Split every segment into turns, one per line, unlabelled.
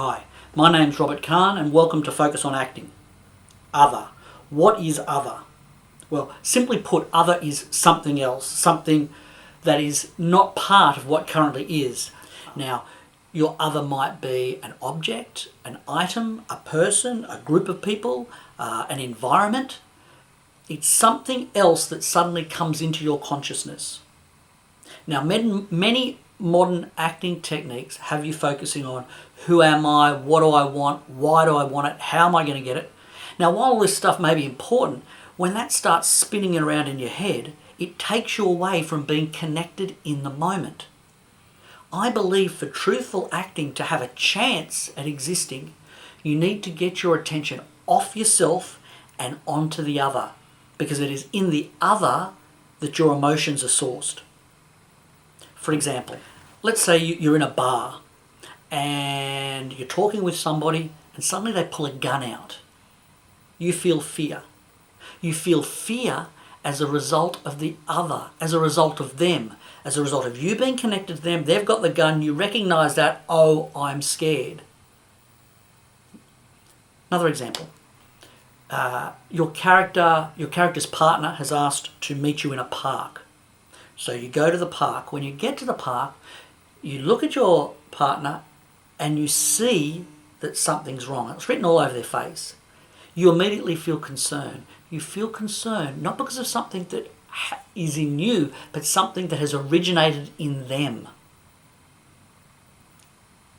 Hi, my name's Robert Carne and welcome to Focus on Acting. Other. What is other? Well, simply put, other is something else, something that is not part of what currently is. Now, your other might be an object, an item, a person, a group of people, an environment. It's something else that suddenly comes into your consciousness. Now, many modern acting techniques have you focusing on who am I, what do I want, why do I want it, how am I going to get it. Now, while all this stuff may be important, when that starts spinning around in your head, it takes you away from being connected in the moment. I believe for truthful acting to have a chance at existing, you need to get your attention off yourself and onto the other, because it is in the other that your emotions are sourced. For example, let's say you're in a bar and you're talking with somebody and suddenly they pull a gun out. You feel fear. You feel fear as a result of the other, as a result of them, as a result of you being connected to them. They've got the gun, you recognize that, oh, I'm scared. Another example. Your character's partner has asked to meet you in a park. So you go to the park. When you get to the park, you look at your partner and you see that something's wrong. It's written all over their face. You immediately feel concern. You feel concern not because of something that is in you, but something that has originated in them.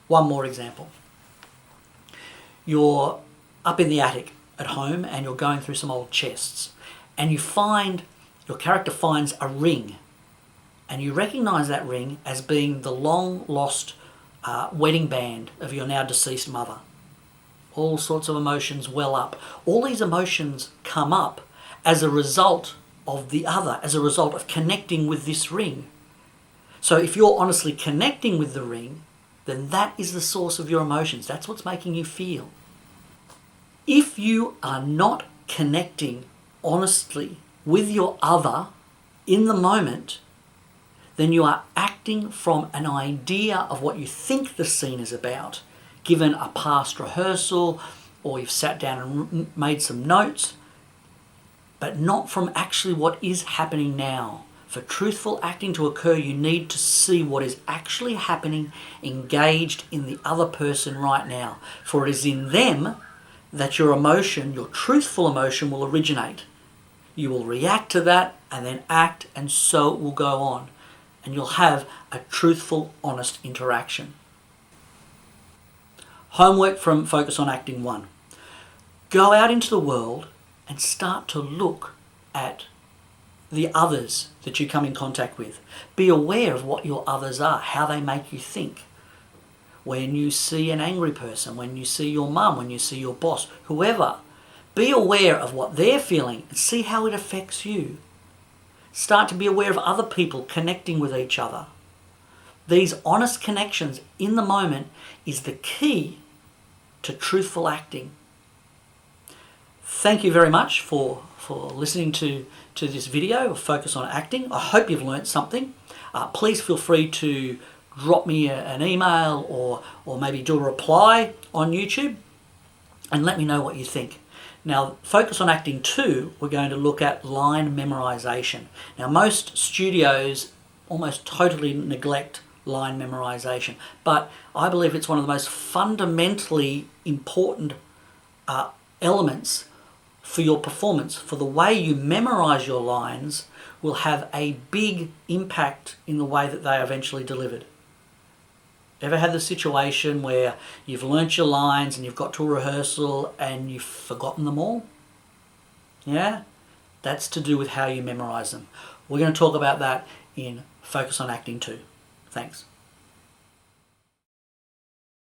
One more example. You're up in the attic at home and you're going through some old chests and your character finds a ring. And you recognise that ring as being the long-lost wedding band of your now deceased mother. All sorts of emotions well up. All these emotions come up as a result of the other, as a result of connecting with this ring. So if you're honestly connecting with the ring, then that is the source of your emotions. That's what's making you feel. If you are not connecting honestly with your other in the moment, then you are acting from an idea of what you think the scene is about, given a past rehearsal, or you've sat down and made some notes, but not from actually what is happening now. For truthful acting to occur, you need to see what is actually happening, engaged in the other person right now. For it is in them that your emotion, your truthful emotion, will originate. You will react to that and then act, and so it will go on. And you'll have a truthful, honest interaction. Homework from Focus on Acting 1. Go out into the world and start to look at the others that you come in contact with. Be aware of what your others are, how they make you think. When you see an angry person, when you see your mum, when you see your boss, whoever, be aware of what they're feeling and see how it affects you. Start to be aware of other people connecting with each other. These honest connections in the moment is the key to truthful acting. Thank you very much for listening to this video of Focus on Acting. I hope you've learnt something. Please feel free to drop me an email or maybe do a reply on YouTube and let me know what you think. Now, Focus on Acting 2, we're going to look at line memorization. Now, most studios almost totally neglect line memorization, but I believe it's one of the most fundamentally important elements for your performance. For the way you memorize your lines will have a big impact in the way that they are eventually delivered. Ever had the situation where you've learnt your lines and you've got to a rehearsal and you've forgotten them all? Yeah? That's to do with how you memorize them. We're going to talk about that in Focus on Acting 2. Thanks.